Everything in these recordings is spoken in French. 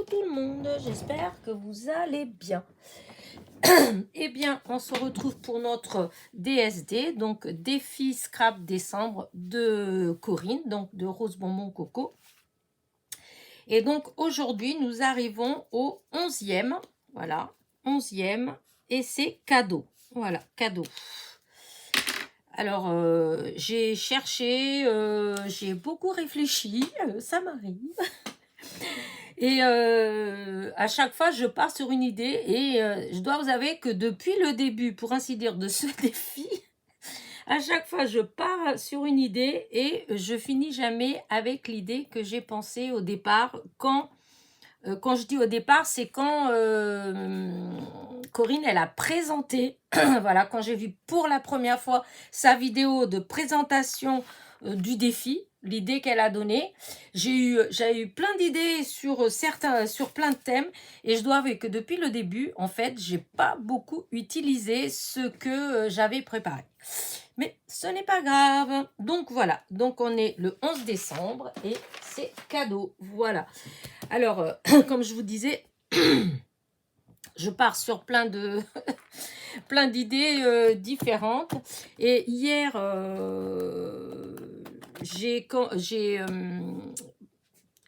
tout le monde, j'espère que vous allez bien. Eh bien, on se retrouve pour notre DSD, donc défi Scrap décembre de Corinne, donc de Rose Bonbon Coco. Et donc aujourd'hui, nous arrivons au 11e, voilà, 11e, et c'est cadeau, voilà, cadeau. Alors, j'ai cherché, j'ai beaucoup réfléchi, ça m'arrive. Et à chaque fois, je pars sur une idée et je dois vous avouer que depuis le début, pour ainsi dire, de ce défi, à chaque fois, je pars sur une idée et je finis jamais avec l'idée que j'ai pensée au départ. Quand je dis au départ, c'est quand Corinne, elle a présenté, voilà, quand j'ai vu pour la première fois sa vidéo de présentation du défi, l'idée qu'elle a donnée. J'ai eu plein d'idées sur plein de thèmes et je dois avouer que depuis le début, en fait, j'ai pas beaucoup utilisé ce que j'avais préparé. Mais ce n'est pas grave. Donc voilà, donc on est le 11 décembre et c'est cadeau. Voilà. Alors, comme je vous disais, je pars sur plein d'idées différentes. Et hier,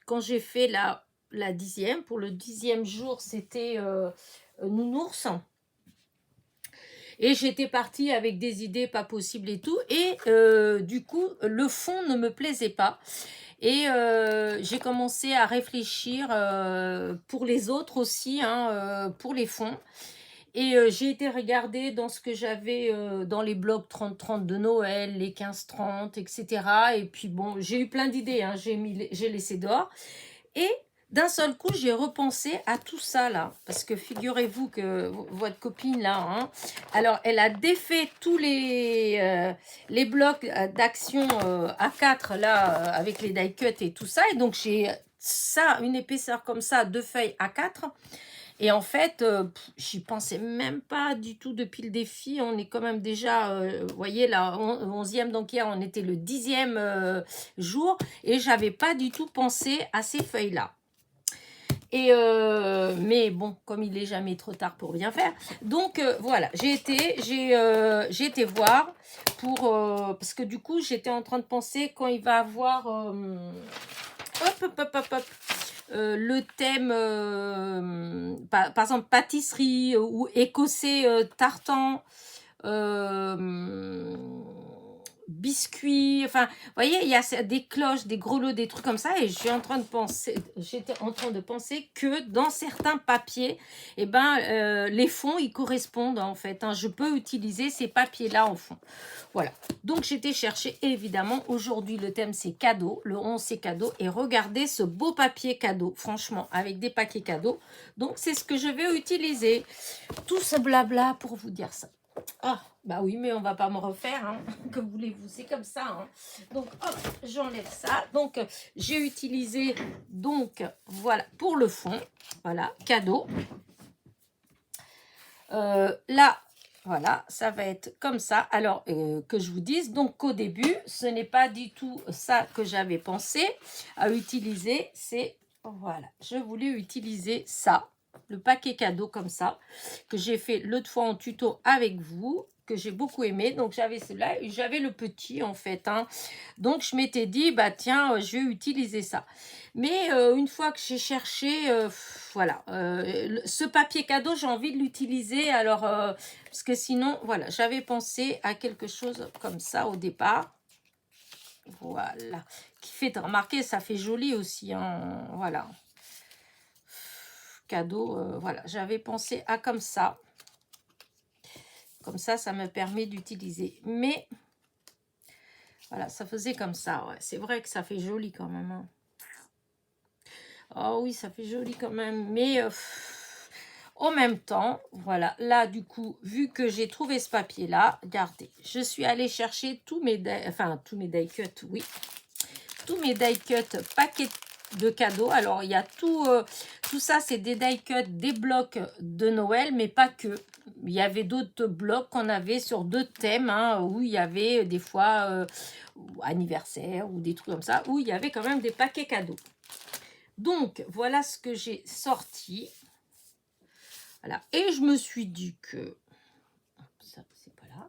quand j'ai fait la 10e, pour le 10e jour, c'était Nounours. Et j'étais partie avec des idées pas possibles et tout. Et du coup, le fond ne me plaisait pas. Et j'ai commencé à réfléchir pour les autres aussi, hein, pour les fonds. Et j'ai été regarder dans ce que j'avais dans les blogs 30-30 de Noël, les 15-30, etc. Et puis bon, j'ai eu plein d'idées, hein, j'ai laissé dehors. Et d'un seul coup, j'ai repensé à tout ça là. Parce que figurez-vous que votre copine là, hein, alors elle a défait tous les blocs d'action A4 là, avec les die cuts et tout ça. Et donc j'ai ça, une épaisseur comme ça, 2 feuilles A4. Et en fait, j'y pensais même pas du tout depuis le défi. On est quand même déjà, vous voyez, là, 11e, donc hier, on était le 10e jour. Et j'avais pas du tout pensé à ces feuilles-là. Et mais bon, comme il est jamais trop tard pour bien faire, donc voilà, j'ai été voir pour parce que du coup j'étais en train de penser quand il va avoir le thème par exemple pâtisserie ou écossais tartan, biscuits, enfin, vous voyez, il y a des cloches, des grelots, des trucs comme ça, et j'étais en train de penser que dans certains papiers, eh ben, les fonds, ils correspondent en fait, hein. Je peux utiliser ces papiers-là en fond. Voilà. Donc, j'étais chercher, évidemment, aujourd'hui, le thème, c'est cadeau. Le 11, c'est cadeau. Et regardez ce beau papier cadeau, franchement, avec des paquets cadeaux. Donc, c'est ce que je vais utiliser. Tout ce blabla pour vous dire ça. Ah, bah oui, mais on va pas me refaire, hein. Que voulez-vous, c'est comme ça, hein. Donc, hop, j'enlève ça. Donc, j'ai utilisé, donc, voilà, pour le fond, voilà, cadeau. Là, voilà, ça va être comme ça. Alors, que je vous dise, donc, qu'au début, ce n'est pas du tout ça que j'avais pensé à utiliser. C'est, voilà, je voulais utiliser ça. Le paquet cadeau comme ça, que j'ai fait l'autre fois en tuto avec vous, que j'ai beaucoup aimé. Donc, j'avais cela et j'avais le petit, en fait, hein. Donc, je m'étais dit, bah tiens, je vais utiliser ça. Mais une fois que j'ai cherché, voilà, ce papier cadeau, j'ai envie de l'utiliser. Alors, parce que sinon, voilà, j'avais pensé à quelque chose comme ça au départ. Voilà, qui fait remarquer, ça fait joli aussi, hein, voilà. Cadeau, voilà, j'avais pensé à comme ça. Comme ça me permet d'utiliser. Mais, voilà, ça faisait comme ça, ouais. C'est vrai que ça fait joli quand même, hein. Oh oui, ça fait joli quand même. Mais en même temps, voilà, là, du coup, vu que j'ai trouvé ce papier-là, regardez, je suis allée chercher tous mes die cuts, oui. Tous mes die cuts paquets de cadeaux. Alors, il y a tout ça, c'est des die cuts, des blocs de Noël, mais pas que. Il y avait d'autres blocs qu'on avait sur d'autres thèmes, hein, où il y avait des fois anniversaire ou des trucs comme ça, où il y avait quand même des paquets cadeaux. Donc, voilà ce que j'ai sorti. Voilà. Et je me suis dit que... Ça, c'est pas là.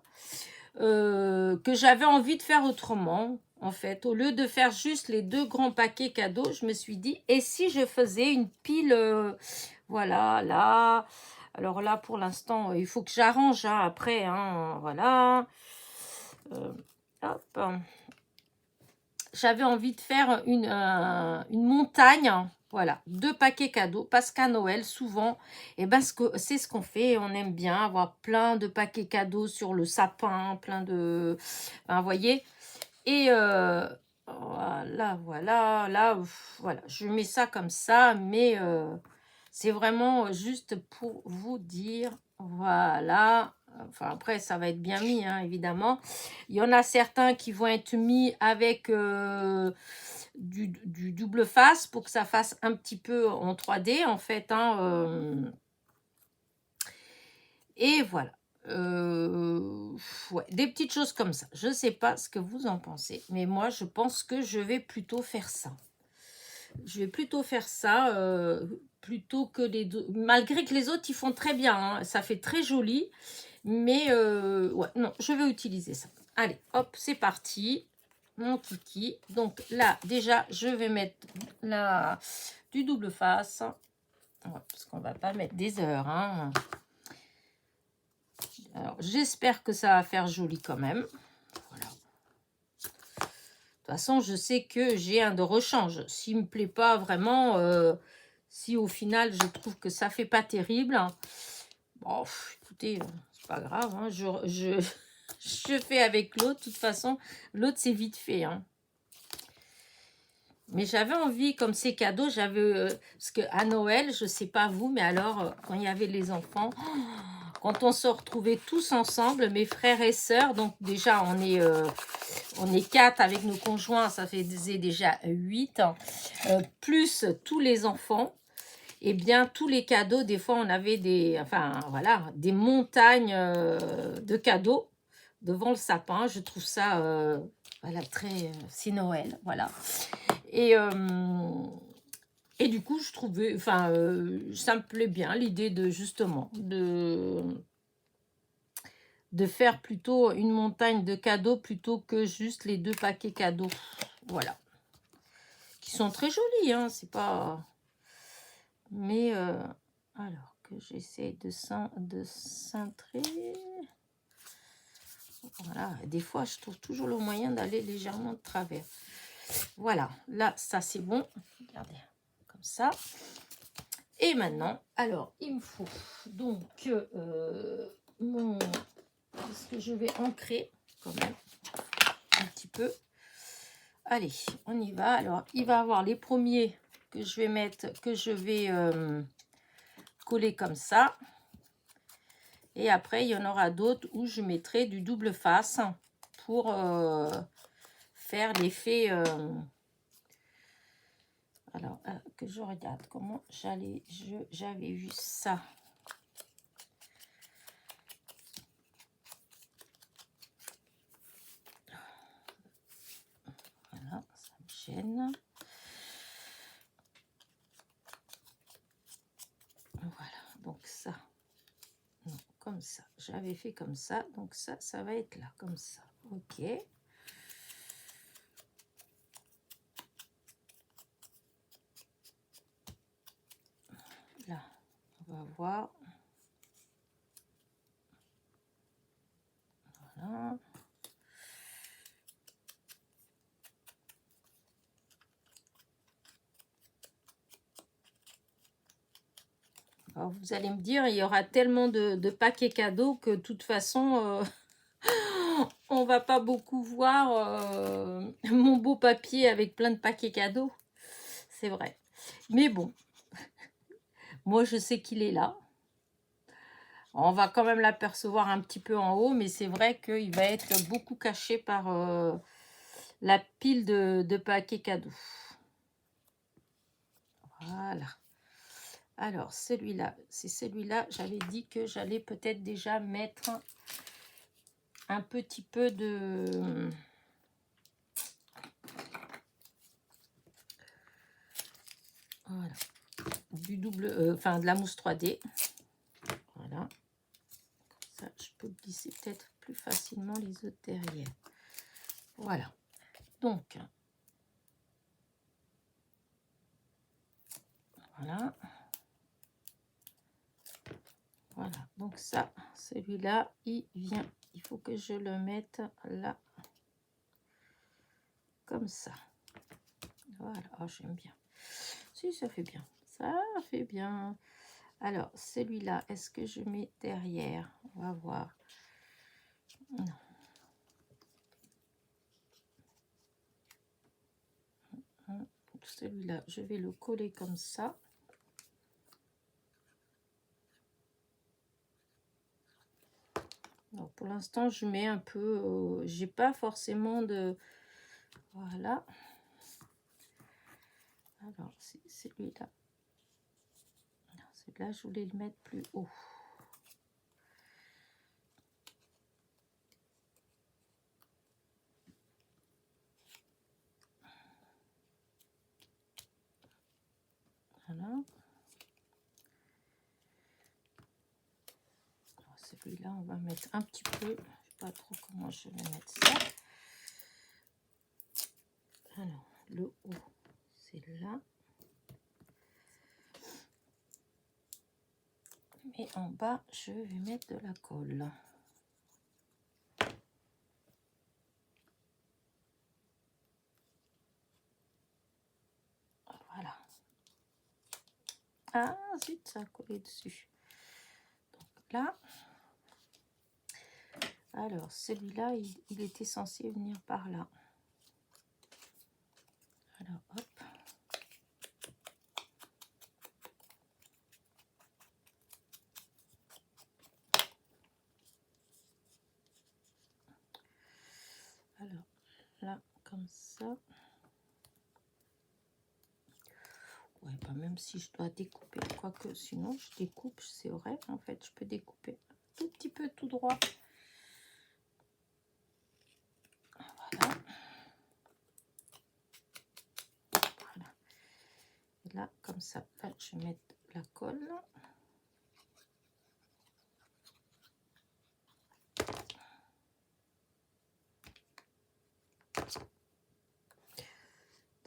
Que j'avais envie de faire autrement. En fait, au lieu de faire juste les 2 grands paquets cadeaux, je me suis dit, et si je faisais une pile, voilà, là. Alors là, pour l'instant, il faut que j'arrange hein, après, hein, voilà. Hop. J'avais envie de faire une montagne, voilà, 2 paquets cadeaux, parce qu'à Noël, souvent, et ben, c'est ce qu'on fait, on aime bien avoir plein de paquets cadeaux sur le sapin, plein de... Ben, vous voyez. Et voilà, là, voilà, je mets ça comme ça, mais c'est vraiment juste pour vous dire, voilà, enfin après ça va être bien mis, hein, évidemment. Il y en a certains qui vont être mis avec du double face pour que ça fasse un petit peu en 3D en fait, hein, et voilà. Ouais, des petites choses comme ça. Je ne sais pas ce que vous en pensez, mais moi, je pense que je vais plutôt faire ça. Je vais plutôt faire ça, plutôt que les deux. Malgré que les autres, ils font très bien. Hein, ça fait très joli. Mais, ouais, non, je vais utiliser ça. Allez, hop, c'est parti. Mon kiki. Donc là, déjà, je vais mettre du double face. Ouais, parce qu'on ne va pas mettre des heures, hein. Alors, j'espère que ça va faire joli quand même. Voilà. De toute façon, je sais que j'ai un de rechange. S'il ne me plaît pas vraiment, si au final, je trouve que ça ne fait pas terrible, bon, écoutez, c'est pas grave. Hein, je fais avec l'autre. De toute façon, l'autre, c'est vite fait. Hein. Mais j'avais envie, comme ces cadeaux, parce qu'à Noël, je ne sais pas vous, mais alors, quand il y avait les enfants... Quand on se retrouvait tous ensemble, mes frères et sœurs, donc déjà on est 4 avec nos conjoints, ça faisait déjà 8, plus tous les enfants, et bien tous les cadeaux, des fois on avait des montagnes de cadeaux devant le sapin. Je trouve ça voilà, très... c'est Noël, voilà. Et du coup, je trouvais, ça me plaît bien l'idée de justement de faire plutôt une montagne de cadeaux plutôt que juste les 2 paquets cadeaux. Voilà. Qui sont très jolis, hein, c'est pas... Mais, alors que j'essaie de cintrer. Voilà, des fois, je trouve toujours le moyen d'aller légèrement de travers. Voilà, là, ça c'est bon. Regardez, comme ça. Et maintenant, alors, il me faut donc ce que je vais ancrer quand même un petit peu. Allez, on y va. Alors, il va y avoir les premiers que je vais mettre, que je vais coller comme ça. Et après, il y en aura d'autres où je mettrai du double face pour faire l'effet... Alors, que je regarde comment j'avais vu ça. Voilà, ça me gêne. Voilà, donc ça. Non, comme ça. J'avais fait comme ça. Donc ça va être là, comme ça. Ok. Là, on va voir. Voilà. Alors, vous allez me dire, il y aura tellement de paquets cadeaux que de toute façon, on va pas beaucoup voir mon beau papier avec plein de paquets cadeaux. C'est vrai. Mais bon, moi je sais qu'il est là. On va quand même l'apercevoir un petit peu en haut, mais c'est vrai qu'il va être beaucoup caché par la pile de paquets cadeaux. Voilà. Alors, celui-là, c'est celui-là. J'avais dit que j'allais peut-être déjà mettre un petit peu de... du double, enfin de la mousse 3D. Voilà. Comme ça, je peux glisser peut-être plus facilement les autres derrière. Voilà. Donc, voilà. Voilà. Donc ça, celui-là, il vient. Il faut que je le mette là. Comme ça. Voilà. Oh, j'aime bien. Si, ça fait bien. Ça fait bien. Alors, celui-là, est-ce que je mets derrière? On va voir. Non. Celui-là, je vais le coller comme ça. Donc, pour l'instant, je mets un peu... j'ai pas forcément de... Voilà. Alors, c'est celui-là. Celui-là, je voulais le mettre plus haut. Voilà. Celui-là, on va mettre un petit peu. Je ne sais pas trop comment je vais mettre ça. Alors, le haut, c'est là. Et en bas, je vais mettre de la colle. Voilà. Ah, zut, ça a collé dessus. Donc là. Alors, celui-là, il était censé venir par là. Alors, hop. Alors, là, comme ça. Ouais, pas même si je dois découper. Quoique, sinon, je découpe, c'est vrai. En fait, je peux découper un tout petit peu tout droit. Voilà. Voilà. Et là, comme ça, là, je vais mettre la colle.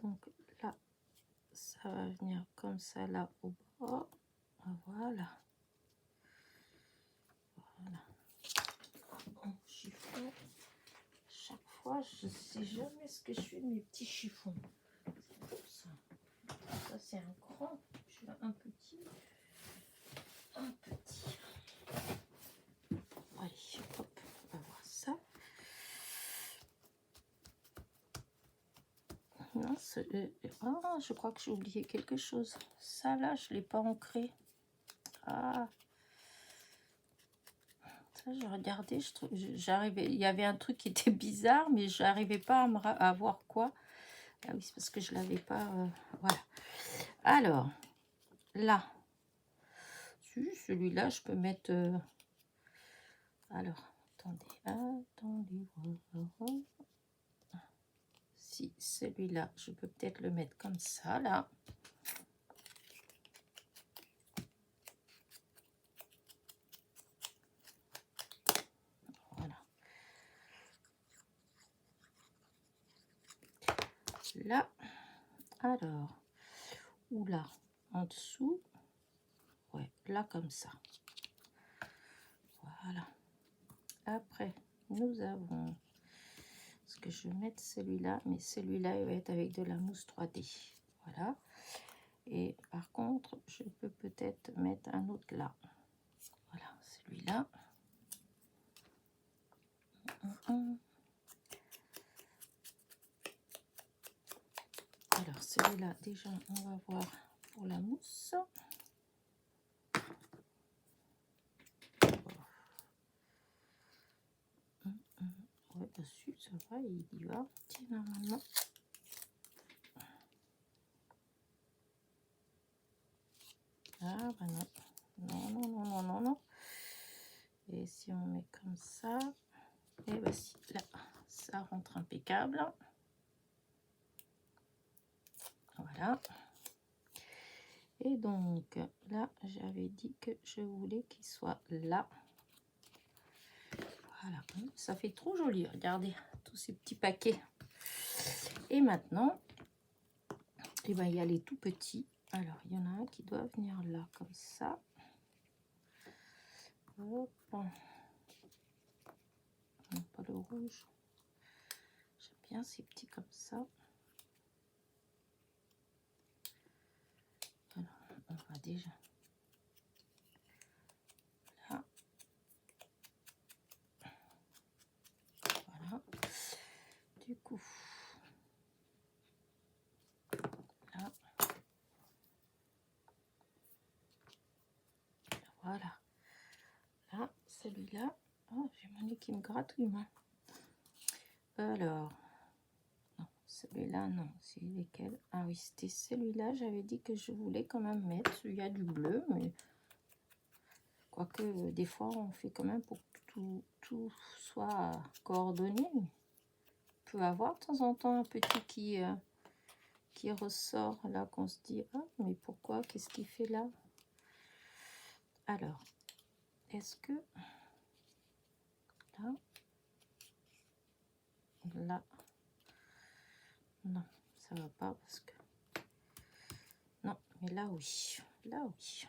Donc là, ça va venir comme ça, là, au bas. Voilà. Voilà. Bon, chiffon. Chaque fois, je ne sais jamais ce que je fais de mes petits chiffons. C'est pour ça. Ça, c'est un grand. Je fais un petit. Un petit. Allez, hop, on va voir ça. Non, ah, je crois que j'ai oublié quelque chose. Ça, là, je ne l'ai pas ancré. Ah, ça, j'ai regardé, j'arrivais, il y avait un truc qui était bizarre, mais je n'arrivais pas à voir quoi. Ah oui, c'est parce que je ne l'avais pas... voilà. Alors, là, celui-là, je peux mettre... alors, attendez, voilà. Si, celui-là, je peux peut-être le mettre comme ça, là. Voilà. Là, alors, ou là, en dessous. Ouais, là, comme ça. Voilà. Après, nous avons... Est-ce que je vais mettre celui-là? Mais celui-là, il va être avec de la mousse 3D. Voilà. Et par contre, je peux peut-être mettre un autre là. Voilà, celui-là. Alors, celui-là, déjà, on va voir pour la mousse. Ouais, dessus, ça va, il y va. Tiens, normalement. Ah, bah non. Non, non, non, non, non, non. Et si on met comme ça, et voici, là, ça rentre impeccable. Voilà. Et donc, là, j'avais dit que je voulais qu'il soit là. Voilà, ça fait trop joli, regardez, tous ces petits paquets. Et maintenant, eh ben, il y a les tout petits. Alors, il y en a un qui doit venir là, comme ça. Hop. Non, pas le rouge. J'aime bien ces petits comme ça. Alors, on va déjà là. Voilà. Du coup, là. Voilà. Là, celui-là. Oh, j'ai mon nez qui me gratouille, moi. Alors, non, celui-là, non. C'est lesquels? Ah oui, c'était celui-là. J'avais dit que je voulais quand même mettre. Il y a du bleu, mais quoique des fois, on fait quand même pour que tout soit coordonné. On peut avoir de temps en temps un petit qui ressort là, qu'on se dit, ah, mais pourquoi? Qu'est-ce qu'il fait là? Alors, est-ce que là, là, non, ça va pas parce que non, mais là oui, là oui.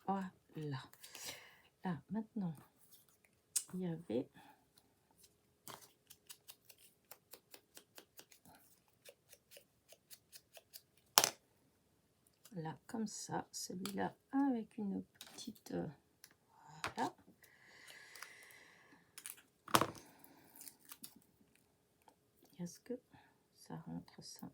Voilà. Là, maintenant, il y avait là comme ça, celui-là avec une petite voilà. Est-ce que ça rentre ça?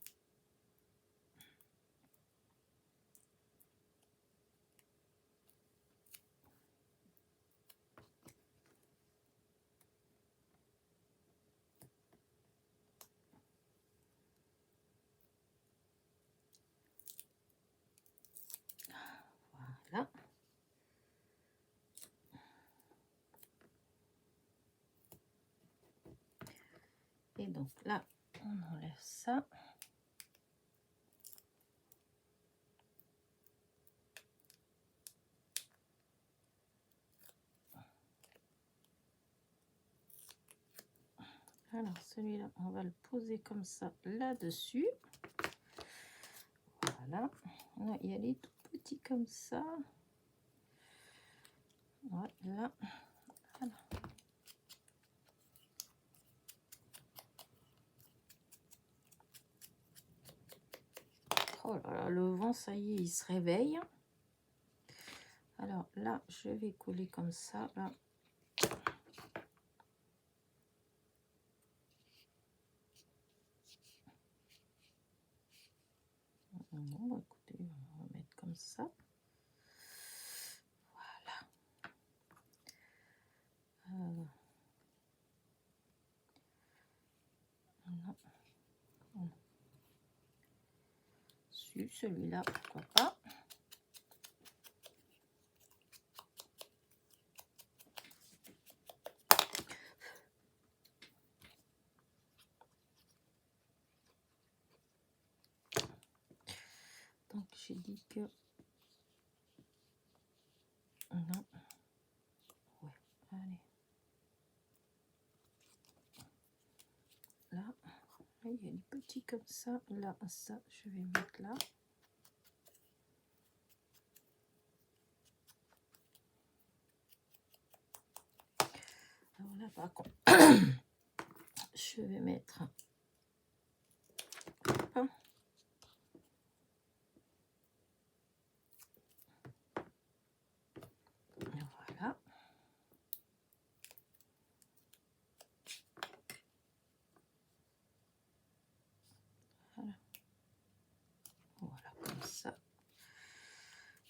Voilà. Et donc là, on enlève ça. Alors celui-là, on va le poser comme ça là-dessus. Voilà. Là, il y a les tout petits comme ça. Voilà. Voilà. Oh là là, le vent, ça y est, il se réveille. Alors là, je vais coller comme ça. Là. Bon, écoutez, on va mettre comme ça. Voilà. Non. Non. Celui-là, pourquoi pas. Donc j'ai dit que non. Ouais, allez. Là, il y a des petits comme ça. Là, ça, je vais mettre là. Alors là, par contre, je vais mettre un. Voilà. Voilà. Voilà, comme ça.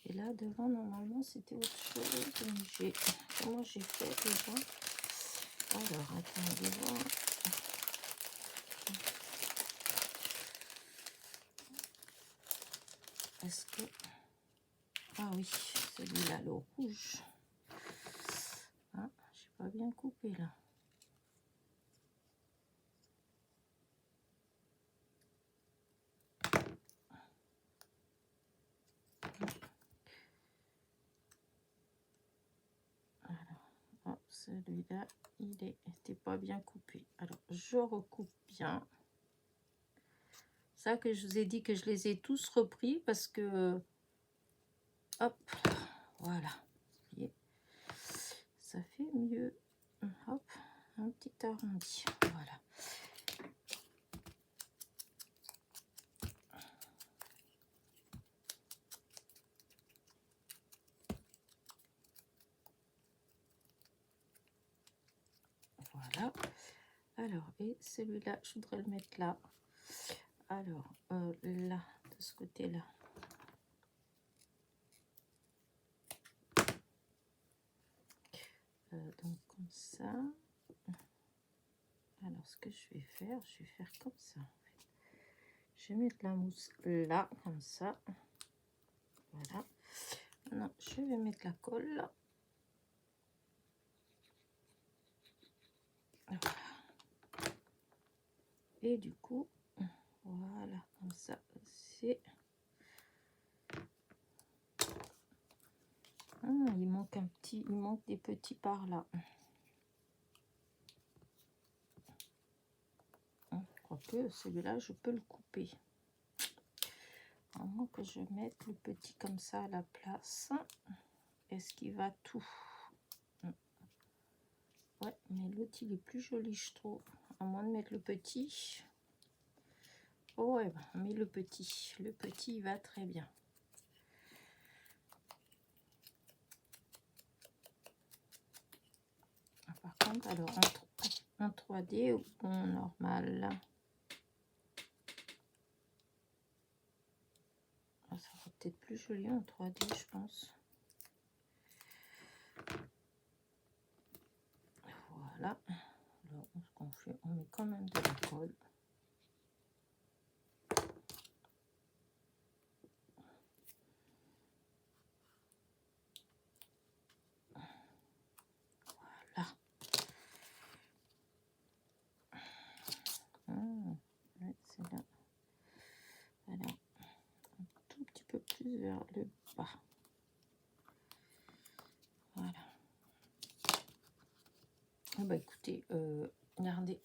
Et là, devant, normalement, c'était autre chose. Comment j'ai fait déjà? Alors, attendez voir. Est-ce que... Ah oui, celui-là, le rouge. Hein? pas bien coupé là. Alors, celui-là, il était pas bien coupé. Alors, je recoupe bien. Ça que je vous ai dit que je les ai tous repris parce que... Hop, voilà. Vous voyez, ça fait mieux. Hop, un petit arrondi. Voilà. Voilà. Alors, et celui-là, je voudrais le mettre là. Alors, là, de ce côté-là. Donc, comme ça. Alors, ce que je vais faire comme ça, en fait. Je vais mettre la mousse là, comme ça. Voilà. Non, je vais mettre la colle. Voilà. Et du coup, voilà, comme ça, c'est... il manque il manque des petits par là. Quoique, celui-là, je peux le couper. À moins que je mette le petit comme ça à la place. Est-ce qu'il va tout? Ouais, mais l'autre, il est plus joli, je trouve. À moins de mettre le petit. Oh ouais, mais le petit. Le petit, il va très bien. Par contre, alors, en 3D ou en normal? Ça sera peut-être plus joli en 3D, je pense. Voilà. Alors, ce qu'on fait, on met quand même de la colle. Voilà. Ouais, c'est là. Alors, un tout petit peu plus vers le bas. Voilà. Oh bah écoutez, regardez.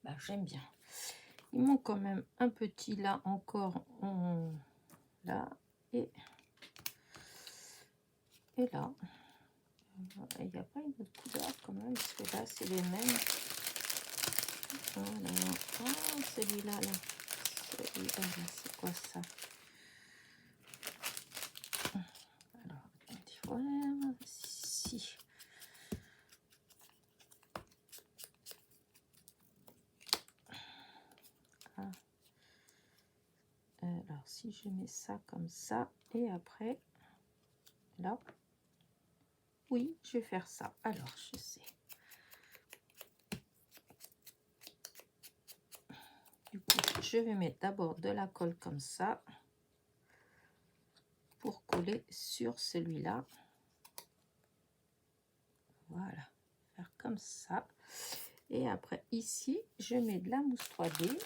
Bah, j'aime bien. Il manque quand même un petit là encore. Là. Et là. Il n'y a pas une autre couleur quand même, parce que là, c'est les mêmes. Voilà. Oh, celui-là, là. Celui-là, là, c'est quoi ça? Alors, attendez, voilà. Si. Ah. Alors, si je mets ça comme ça, et après, là. Oui, je vais faire ça. Alors, je sais. Du coup, je vais mettre d'abord de la colle comme ça pour coller sur celui-là. Voilà, faire comme ça. Et après, ici, je mets de la mousse 3D.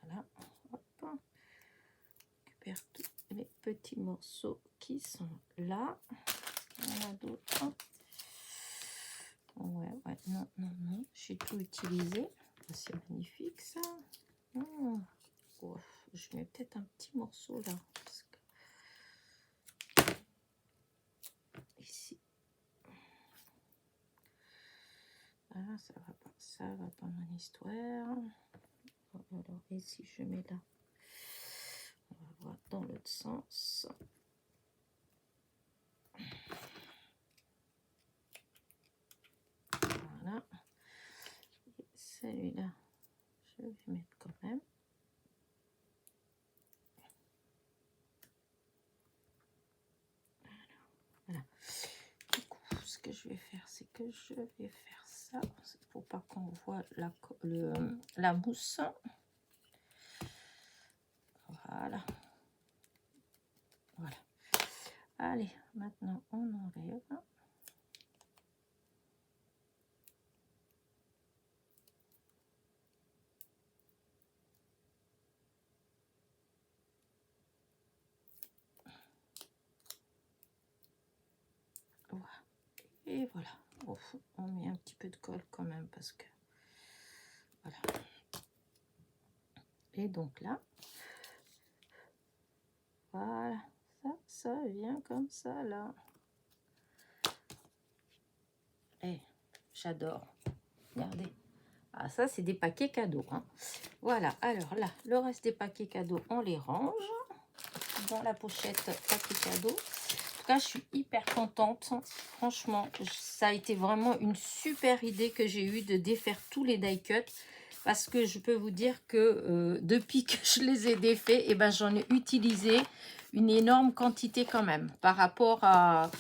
Voilà, hop. Récupère tous les petits morceaux qui sont là. Il y en a d'autres. Ouais, non, j'ai tout utilisé. C'est magnifique ça. Oh, je mets peut-être un petit morceau là. Parce que... Ici. Ah, ça va pas mon histoire. Alors ici, je mets là. On va voir dans l'autre sens. Voilà. Celui-là, je vais mettre quand même. Voilà. Du coup, ce que je vais faire, c'est que je vais faire ça. Pour pas qu'on voit la mousse. Voilà. Allez, maintenant on enlève. Voilà. Et voilà. Oh, on met un petit peu de colle quand même parce que voilà. Et donc là, voilà, ça vient comme ça là. Et j'adore. Regardez. Ah, ça, c'est des paquets cadeaux. Hein. Voilà, alors là, le reste des paquets cadeaux, on les range dans la pochette paquet cadeaux. En tout cas, je suis hyper contente. Franchement, ça a été vraiment une super idée que j'ai eue de défaire tous les die cuts. Parce que je peux vous dire que depuis que je les ai défaits, eh ben, j'en ai utilisé une énorme quantité quand même. Par rapport à,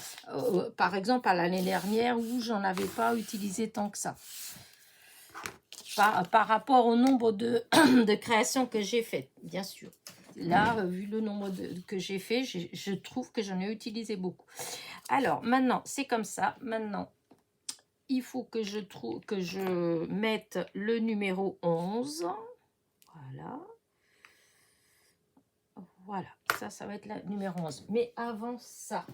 par exemple, à l'année dernière où j'en avais pas utilisé tant que ça. Par rapport au nombre de, de créations que j'ai faites, bien sûr. Là, vu le nombre que j'ai fait, je trouve que j'en ai utilisé beaucoup. Alors, maintenant, c'est comme ça. Maintenant, il faut que je mette le numéro 11. Voilà. Voilà, ça va être la numéro 11. Mais avant ça,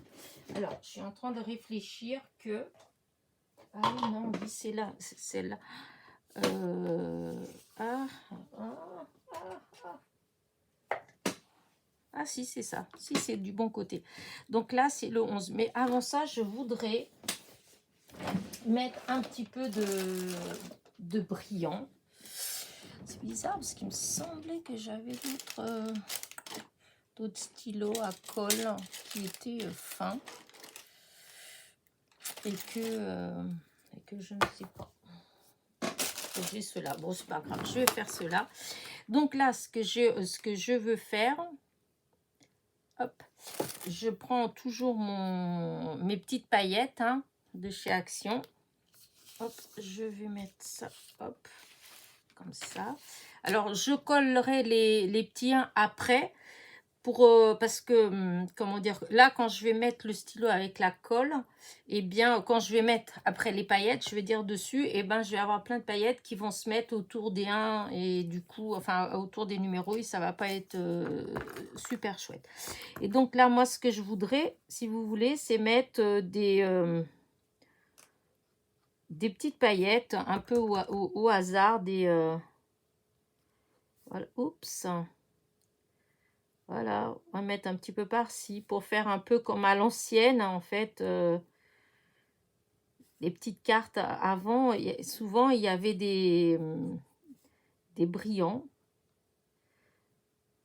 alors, je suis en train de réfléchir que... Ah oui, non, oui, c'est là, c'est celle-là. Ah si, c'est ça. Si, c'est du bon côté. Donc là, c'est le 11. Mais avant ça, je voudrais mettre un petit peu de brillant. C'est bizarre parce qu'il me semblait que j'avais d'autres stylos à colle qui étaient fins. Et que je ne sais pas. J'ai cela. Bon, c'est pas grave. Je vais faire cela. Donc là, ce que je veux faire... Hop, je prends toujours mes petites paillettes hein, de chez Action. Hop, je vais mettre ça, hop, comme ça. Alors, je collerai les petits 1 après, parce que, comment dire, là, quand je vais mettre le stylo avec la colle, et bien, quand je vais mettre après les paillettes, je vais dire dessus, et ben, je vais avoir plein de paillettes qui vont se mettre autour des 1, et du coup, enfin, autour des numéros, et ça va pas être super chouette. Et donc là, moi, ce que je voudrais, si vous voulez, c'est mettre des petites paillettes, un peu au hasard, voilà, oups. Voilà, on va mettre un petit peu par-ci pour faire un peu comme à l'ancienne, en fait. Les petites cartes avant, souvent, il y avait des brillants.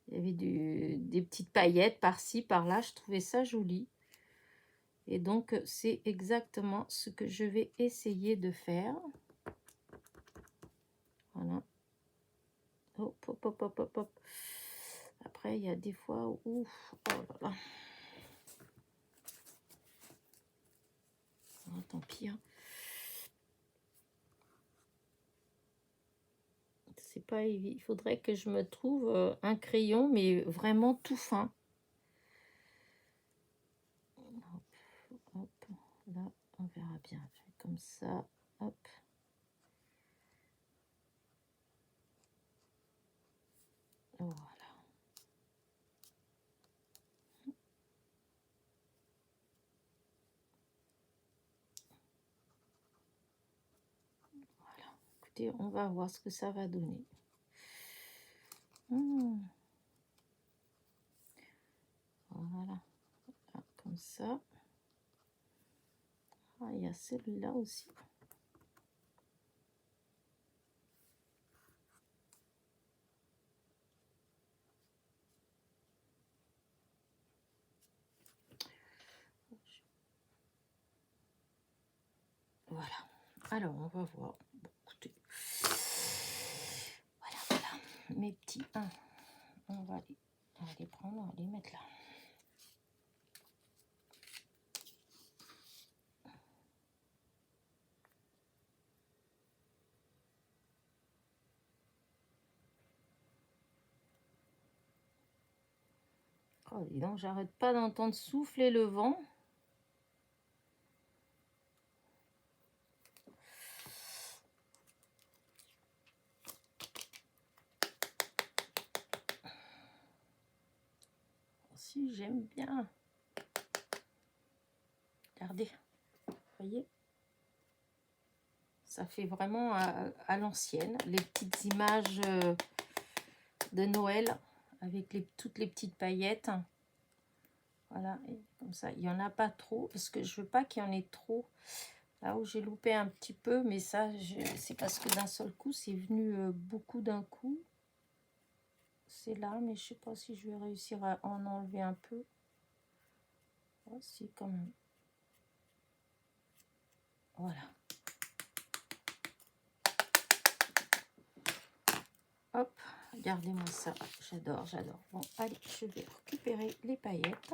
Il y avait des petites paillettes par-ci, par-là. Je trouvais ça joli. Et donc, c'est exactement ce que je vais essayer de faire. Voilà. Hop, hop, hop, hop, hop, hop. Après, il y a des fois où... Oh là là. Oh, tant pis. Hein. C'est pas évident. Il faudrait que je me trouve un crayon, mais vraiment tout fin. Hop, hop. Là, on verra bien. Comme ça. Hop. Voilà. Voilà. Écoutez, on va voir ce que ça va donner. Voilà. Ah, comme ça. Ah, il y a celui-là aussi. Voilà. Alors, on va voir. Bon, écoutez. Voilà, voilà. Mes petits 1. On va les prendre, on va les mettre là. Oh, dis donc, j'arrête pas d'entendre souffler le vent. Si, j'aime bien. Regardez, vous voyez, ça fait vraiment à l'ancienne, les petites images de Noël avec toutes les petites paillettes. Voilà, et comme ça, il n'y en a pas trop parce que je veux pas qu'il y en ait trop. Là où j'ai loupé un petit peu, mais ça, c'est parce que d'un seul coup, c'est venu beaucoup d'un coup. C'est là, mais je sais pas si je vais réussir à en enlever un peu. Oh, si, quand même. Voilà. Hop, regardez-moi ça. J'adore, j'adore. Bon, allez, je vais récupérer les paillettes.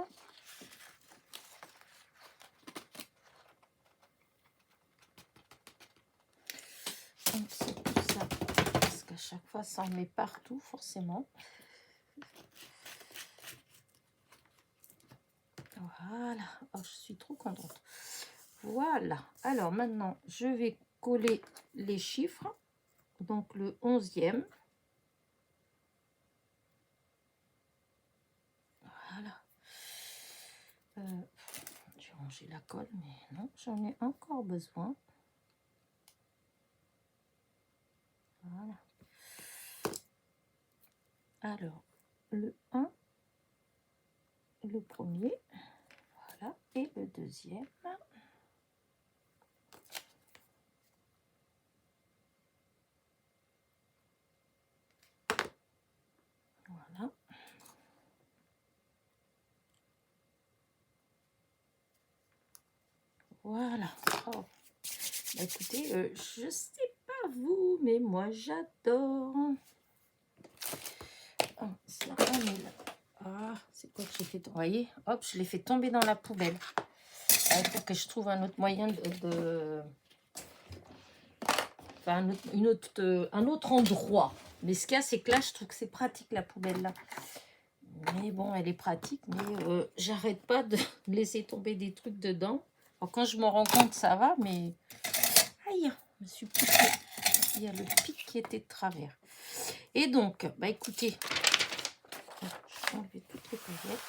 Donc, c'est tout ça. Parce qu'à chaque fois, ça en met partout, forcément. Voilà. Oh, je suis trop contente. Voilà. Alors, maintenant, je vais coller les chiffres. Donc, le 11e. Voilà. Je vais ranger la colle, mais non, j'en ai encore besoin. Voilà. Alors, le 1, le premier, voilà, et le deuxième. Voilà. Voilà. Oh. Bah, écoutez, je sais pas vous, mais moi j'adore. Oh, c'est un mille. Ah, c'est quoi que j'ai fait? Vous voyez, hop, je l'ai fait tomber dans la poubelle. Il faut que je trouve un autre moyen enfin, un autre endroit. Mais ce qu'il y a, c'est que là, je trouve que c'est pratique, la poubelle, là. Mais bon, elle est pratique, mais j'arrête pas de laisser tomber des trucs dedans. Alors, quand je m'en rends compte, ça va, mais... Aïe, je me suis piqué. Il y a le pic qui était de travers. Et donc, bah écoutez, je vais enlever toutes les paillettes.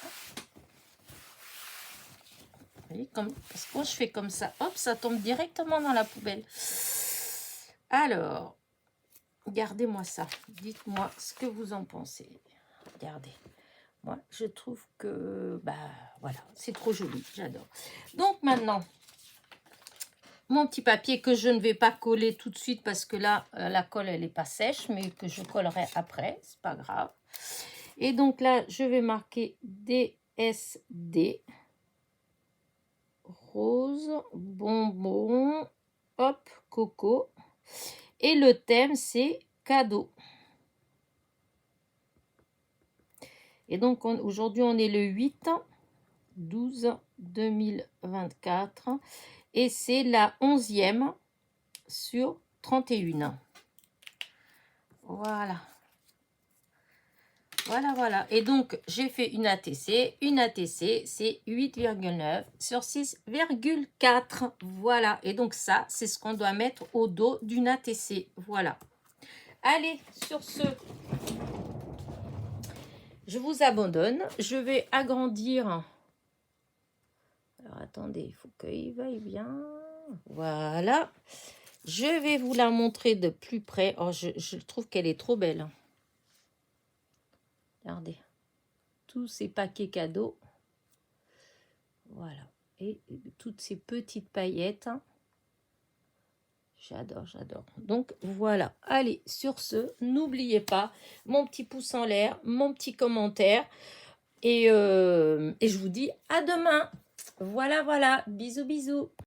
Vous voyez, parce que quand je fais comme ça, hop, ça tombe directement dans la poubelle. Alors, regardez-moi ça. Dites-moi ce que vous en pensez. Regardez. Moi, je trouve que, bah, voilà, c'est trop joli. J'adore. Donc, maintenant, mon petit papier que je ne vais pas coller tout de suite parce que là, la colle, elle n'est pas sèche, mais que je collerai après. C'est pas grave. Et donc là, je vais marquer DSD. Rose, bonbon, hop, coco. Et le thème, c'est cadeau. Et donc, aujourd'hui, on est le 8/12/2024. Et c'est la 11e sur 31. Voilà. Voilà, voilà. Et donc, j'ai fait une ATC. Une ATC, c'est 8,9 sur 6,4. Voilà. Et donc, ça, c'est ce qu'on doit mettre au dos d'une ATC. Voilà. Allez, sur ce, je vous abandonne. Je vais agrandir. Alors, attendez, il faut qu'il vaille bien. Voilà. Je vais vous la montrer de plus près. Oh, je trouve qu'elle est trop belle. Regardez. Tous ces paquets cadeaux. Voilà. Et toutes ces petites paillettes. J'adore, j'adore. Donc, voilà. Allez, sur ce, n'oubliez pas mon petit pouce en l'air, mon petit commentaire. Et je vous dis à demain. Voilà, voilà. Bisous, bisous.